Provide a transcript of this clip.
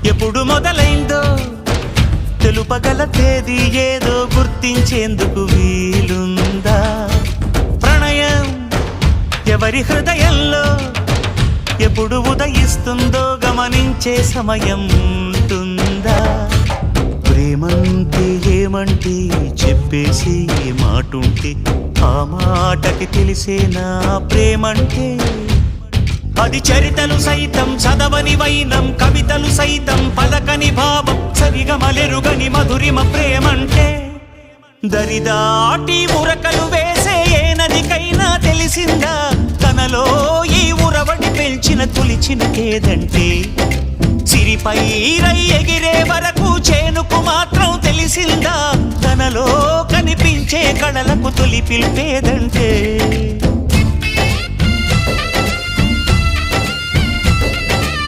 ఎప్పుడు మొదలైందో తెలుపగల తేదీ ఏదో గుర్తించేందుకు వీలుందా? ప్రణయం ఎవరి హృదయంలో ఎప్పుడు ఉదయిస్తుందో గమనించే సమయం ఉంటుందా? ప్రేమంటే ఏమంటే చెప్పేసి ఏ మాటుంటే ఆ మాటకి తెలిసేనా ప్రేమంటే? అది చరితలు సైతం చదవని వైనం, కవితలు సైతం పలకని భావం, సరిగమలెరుగని మధురిమ ప్రేమంటే. దరిదాటి ఉరకలు వేసే ఏ నదికైనా తెలిసిందా తనలో ఈ ఉరవడి పెంచిన తొలిచిన కేదంటే? సిరిపై రై ఎగిరే వరకు చేనుకు మాత్రం తెలిసిందా తనలో కనిపించే కళలకు తొలి పిలిపేదంటే?